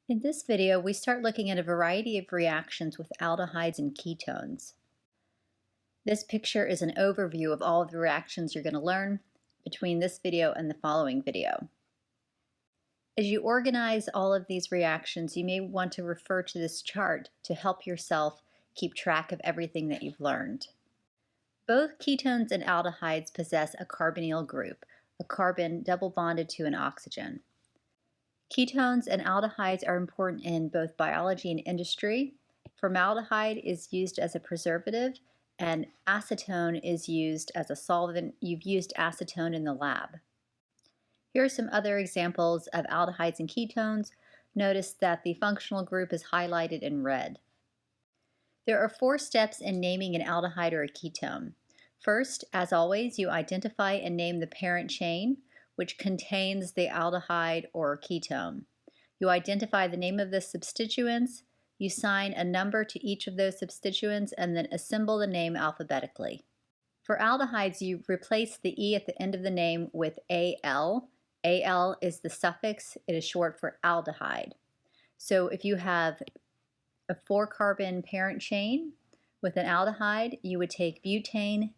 In this video, we start looking at a variety of reactions with aldehydes and ketones. This picture is an overview of all of the reactions you're going to learn between this video and the following video. As you organize all of these reactions, you may want to refer to this chart to help yourself keep track of everything that you've learned. Both ketones and aldehydes possess a carbonyl group, a carbon double bonded to an oxygen. Ketones and aldehydes are important in both biology and industry. Formaldehyde is used as a preservative, and acetone is used as a solvent. You've used acetone in the lab. Here are some other examples of aldehydes and ketones. Notice that the functional group is highlighted in red. There are 4 steps in naming an aldehyde or a ketone. First, as always, you identify and name the parent chain, which contains the aldehyde or ketone. You identify the name of the substituents, you assign a number to each of those substituents, and then assemble the name alphabetically. For aldehydes, you replace the E at the end of the name with Al. Al is the suffix, it is short for aldehyde. So if you have a 4-carbon parent chain with an aldehyde, you would take butane,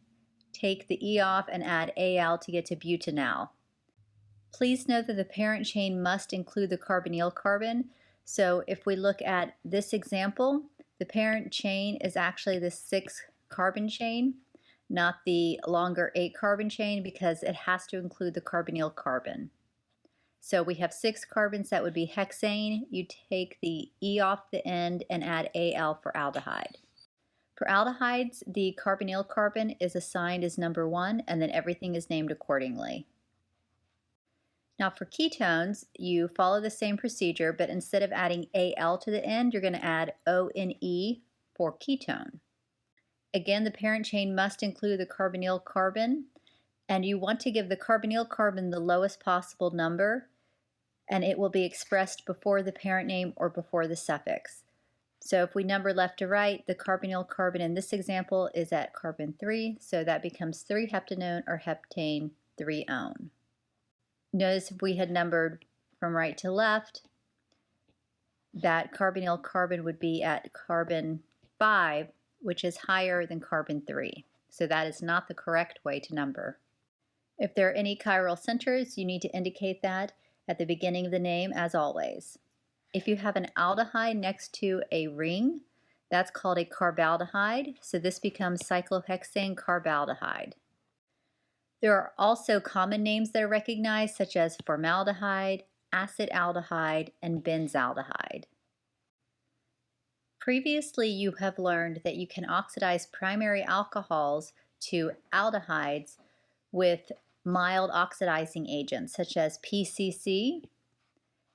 take the E off, and add Al to get to butanal. Please note that the parent chain must include the carbonyl carbon. So if we look at this example, the parent chain is actually the 6-carbon chain, not the longer 8-carbon chain, because it has to include the carbonyl carbon. So we have 6 carbons, that would be hexane. You take the E off the end and add Al for aldehyde. For aldehydes, the carbonyl carbon is assigned as number 1, and then everything is named accordingly. Now for ketones, you follow the same procedure, but instead of adding Al to the end, you're going to add ONE for ketone. Again, the parent chain must include the carbonyl carbon, and you want to give the carbonyl carbon the lowest possible number, and it will be expressed before the parent name or before the suffix. So if we number left to right, the carbonyl carbon in this example is at carbon 3, so that becomes 3-heptanone or heptane 3-one. Notice if we had numbered from right to left, that carbonyl carbon would be at carbon 5, which is higher than carbon 3. So that is not the correct way to number. If there are any chiral centers, you need to indicate that at the beginning of the name, as always. If you have an aldehyde next to a ring, that's called a carbaldehyde, so this becomes cyclohexane carbaldehyde. There are also common names that are recognized, such as formaldehyde, acetaldehyde, and benzaldehyde. Previously, you have learned that you can oxidize primary alcohols to aldehydes with mild oxidizing agents, such as PCC,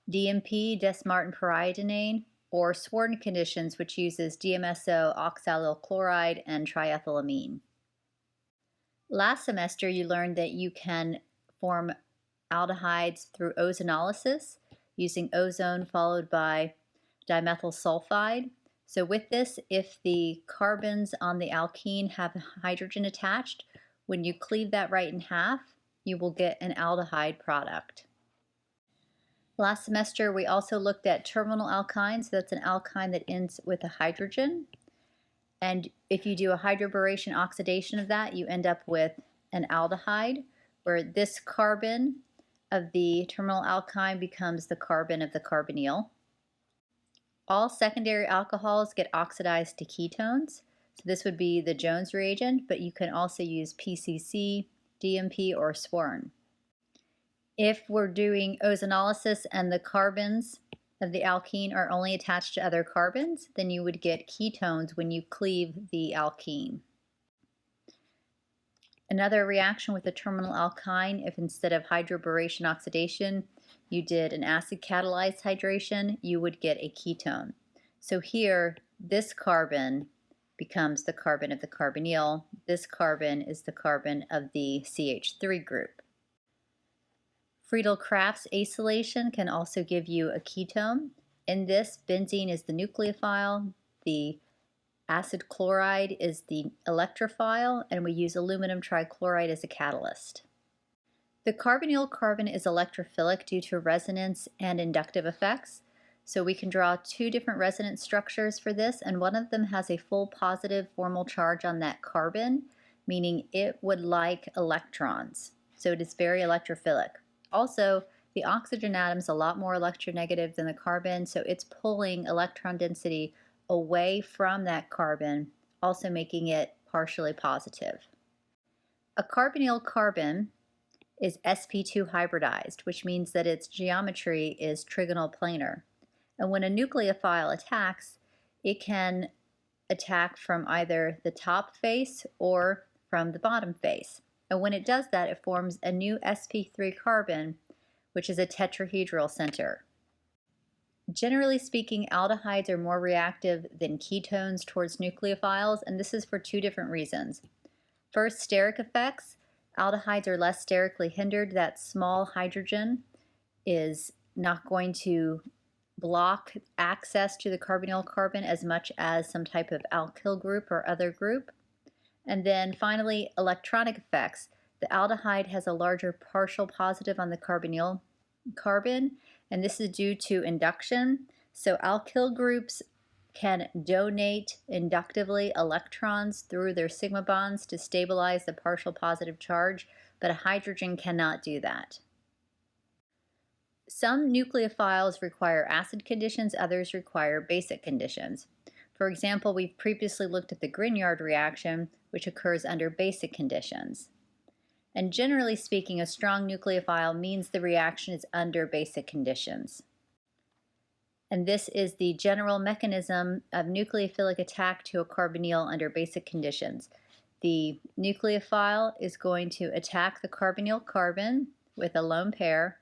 DMP, desmartin periodinane, or Swarden conditions, which uses DMSO, oxalyl chloride, and triethylamine. Last semester, you learned that you can form aldehydes through ozonolysis using ozone followed by dimethyl sulfide. So with this, if the carbons on the alkene have hydrogen attached, when you cleave that right in half, you will get an aldehyde product. Last semester, we also looked at terminal alkynes. So that's an alkyne that ends with a hydrogen. And if you do a hydroboration oxidation of that, you end up with an aldehyde, where this carbon of the terminal alkyne becomes the carbon of the carbonyl. All secondary alcohols get oxidized to ketones. So this would be the Jones reagent, but you can also use PCC, DMP, or Swarden. If we're doing ozonolysis and the carbons of the alkene are only attached to other carbons, then you would get ketones when you cleave the alkene. Another reaction with the terminal alkyne, if instead of hydroboration oxidation, you did an acid catalyzed hydration, you would get a ketone. So here, this carbon becomes the carbon of the carbonyl. This carbon is the carbon of the CH3 group. Friedel-Crafts acylation can also give you a ketone. In this, benzene is the nucleophile, the acid chloride is the electrophile, and we use aluminum trichloride as a catalyst. The carbonyl carbon is electrophilic due to resonance and inductive effects. So we can draw two different resonance structures for this, and one of them has a full positive formal charge on that carbon, meaning it would like electrons. So it is very electrophilic. Also, the oxygen atom is a lot more electronegative than the carbon, so it's pulling electron density away from that carbon, also making it partially positive. A carbonyl carbon is sp2 hybridized, which means that its geometry is trigonal planar. And when a nucleophile attacks, it can attack from either the top face or from the bottom face. And when it does that, it forms a new sp3 carbon, which is a tetrahedral center. Generally speaking, aldehydes are more reactive than ketones towards nucleophiles, and this is for two different reasons. First, steric effects. Aldehydes are less sterically hindered. That small hydrogen is not going to block access to the carbonyl carbon as much as some type of alkyl group or other group. And then finally, electronic effects. The aldehyde has a larger partial positive on the carbonyl carbon, and this is due to induction. So alkyl groups can donate inductively electrons through their sigma bonds to stabilize the partial positive charge, but a hydrogen cannot do that. Some nucleophiles require acid conditions, others require basic conditions. For example, we've previously looked at the Grignard reaction, which occurs under basic conditions. And generally speaking, a strong nucleophile means the reaction is under basic conditions. And this is the general mechanism of nucleophilic attack to a carbonyl under basic conditions. The nucleophile is going to attack the carbonyl carbon with a lone pair,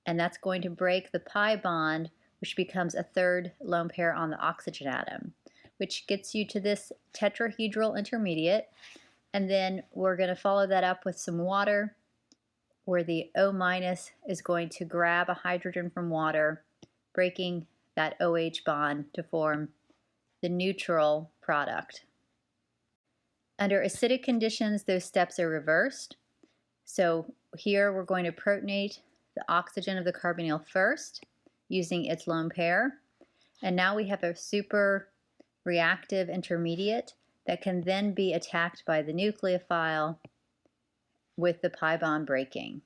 and that's going to break the pi bond, which becomes a third lone pair on the oxygen atom, which gets you to this tetrahedral intermediate. And then we're going to follow that up with some water, where the O- is going to grab a hydrogen from water, breaking that OH bond to form the neutral product. Under acidic conditions, those steps are reversed. So here we're going to protonate the oxygen of the carbonyl first, using its lone pair. And now we have a super reactive intermediate that can then be attacked by the nucleophile with the pi bond breaking.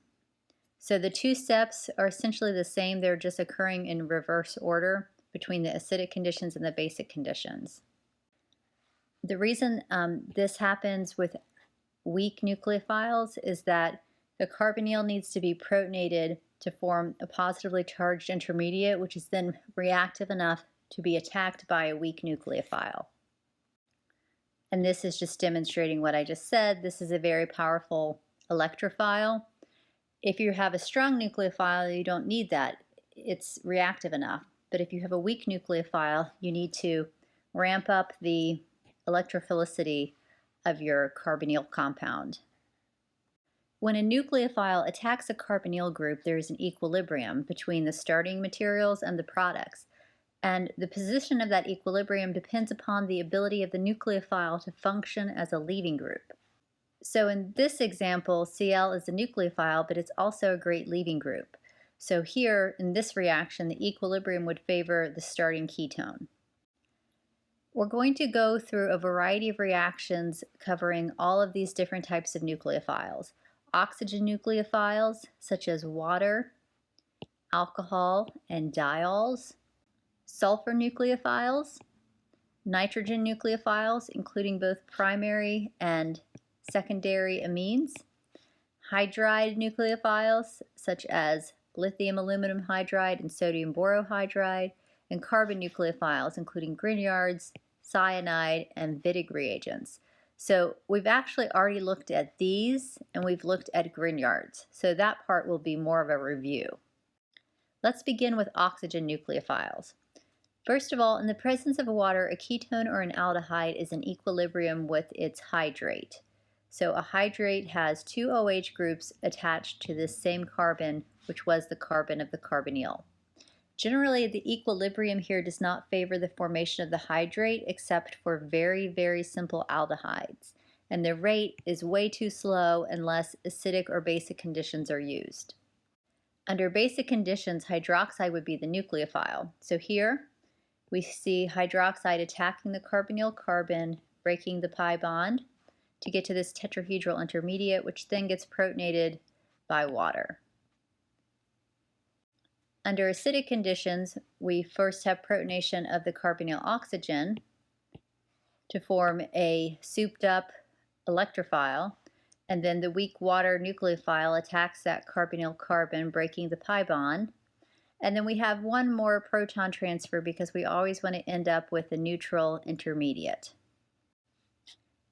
So the two steps are essentially the same, they're just occurring in reverse order between the acidic conditions and the basic conditions. The reason this happens with weak nucleophiles is that the carbonyl needs to be protonated to form a positively charged intermediate, which is then reactive enough to be attacked by a weak nucleophile. And this is just demonstrating what I just said. This is a very powerful electrophile. If you have a strong nucleophile, you don't need that. It's reactive enough. But if you have a weak nucleophile, you need to ramp up the electrophilicity of your carbonyl compound. When a nucleophile attacks a carbonyl group, there is an equilibrium between the starting materials and the products. And the position of that equilibrium depends upon the ability of the nucleophile to function as a leaving group. So in this example, Cl is a nucleophile, but it's also a great leaving group. So here, in this reaction, the equilibrium would favor the starting ketone. We're going to go through a variety of reactions covering all of these different types of nucleophiles. Oxygen nucleophiles, such as water, alcohol, and diols. Sulfur nucleophiles, nitrogen nucleophiles, including both primary and secondary amines, hydride nucleophiles, such as lithium aluminum hydride and sodium borohydride, and carbon nucleophiles, including Grignards, cyanide, and Wittig reagents. So we've actually already looked at these, and we've looked at Grignards, so that part will be more of a review. Let's begin with oxygen nucleophiles. First of all, in the presence of water, a ketone or an aldehyde is in equilibrium with its hydrate. So a hydrate has two OH groups attached to this same carbon, which was the carbon of the carbonyl. Generally, the equilibrium here does not favor the formation of the hydrate except for very, very simple aldehydes. And the rate is way too slow unless acidic or basic conditions are used. Under basic conditions, hydroxide would be the nucleophile. So here we see hydroxide attacking the carbonyl carbon, breaking the pi bond to get to this tetrahedral intermediate, which then gets protonated by water. Under acidic conditions, we first have protonation of the carbonyl oxygen to form a souped up electrophile, and then the weak water nucleophile attacks that carbonyl carbon, breaking the pi bond. And then we have one more proton transfer because we always want to end up with a neutral intermediate.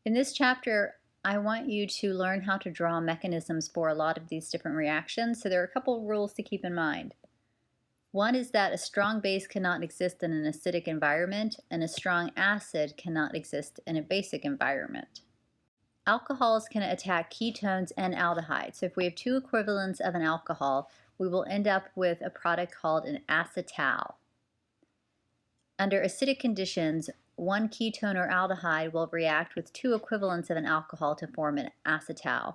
In this chapter, I want you to learn how to draw mechanisms for a lot of these different reactions. So there are a couple of rules to keep in mind. One is that a strong base cannot exist in an acidic environment, and a strong acid cannot exist in a basic environment. Alcohols can attack ketones and aldehydes. So if we have two equivalents of an alcohol, we will end up with a product called an acetal. Under acidic conditions, one ketone or aldehyde will react with two equivalents of an alcohol to form an acetal.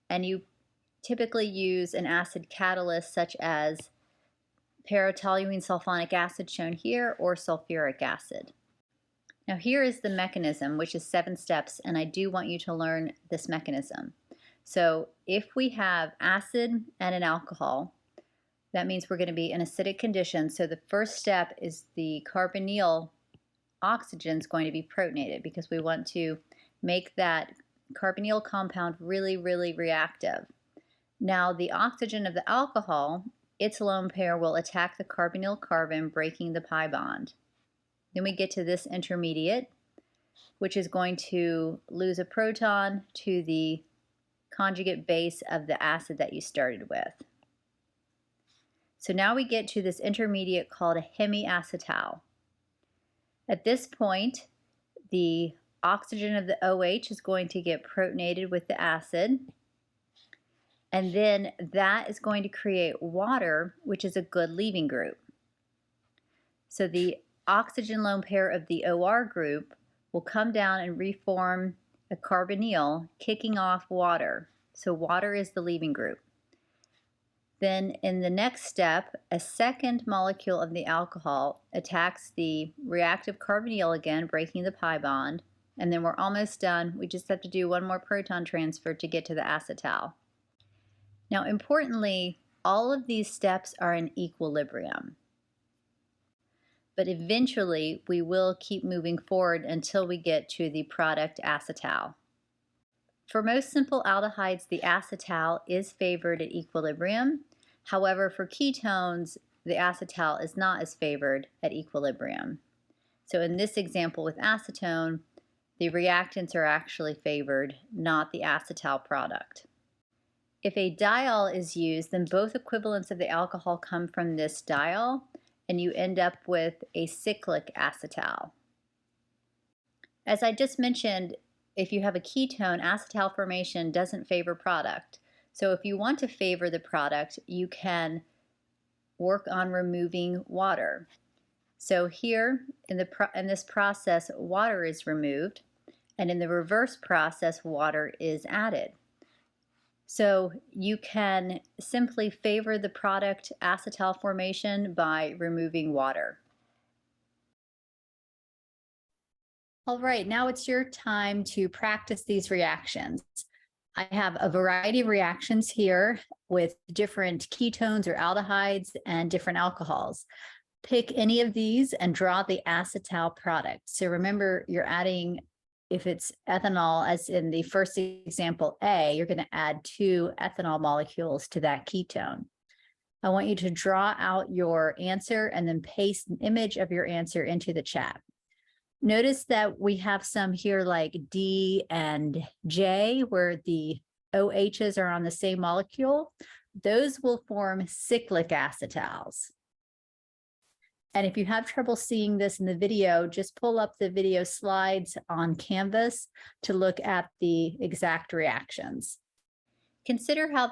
And you typically use an acid catalyst such as para-toluene sulfonic acid shown here, or sulfuric acid. Now here is the mechanism, which is 7 steps, and I do want you to learn this mechanism. So if we have acid and an alcohol, that means we're going to be in acidic conditions. So the first step is the carbonyl oxygen is going to be protonated because we want to make that carbonyl compound really, really reactive. Now the oxygen of the alcohol, its lone pair will attack the carbonyl carbon, breaking the pi bond. Then we get to this intermediate, which is going to lose a proton to the conjugate base of the acid that you started with. So now we get to this intermediate called a hemiacetal. At this point, the oxygen of the OH is going to get protonated with the acid, and then that is going to create water, which is a good leaving group. So the oxygen lone pair of the OR group will come down and reform a carbonyl, kicking off water. So water is the leaving group. Then in the next step, a second molecule of the alcohol attacks the reactive carbonyl again, breaking the pi bond, and then we're almost done. We just have to do one more proton transfer to get to the acetal. Now importantly, all of these steps are in equilibrium. But eventually we will keep moving forward until we get to the product acetal. For most simple aldehydes, the acetal is favored at equilibrium. However, for ketones, the acetal is not as favored at equilibrium. So in this example with acetone, the reactants are actually favored, not the acetal product. If a diol is used, then both equivalents of the alcohol come from this diol, and you end up with a cyclic acetal. As I just mentioned, if you have a ketone, acetal formation doesn't favor product. So if you want to favor the product, you can work on removing water. So here in this process, water is removed, and in the reverse process, water is added. So you can simply favor the product acetal formation by removing water. All right, now it's your time to practice these reactions. I have a variety of reactions here with different ketones or aldehydes and different alcohols. Pick any of these and draw the acetal product. So remember, you're adding, if it's ethanol, as in the first example A, you're going to add 2 ethanol molecules to that ketone. I want you to draw out your answer and then paste an image of your answer into the chat. Notice that we have some here like D and J, where the OHs are on the same molecule. Those will form cyclic acetals. And if you have trouble seeing this in the video, just pull up the video slides on Canvas to look at the exact reactions. Consider how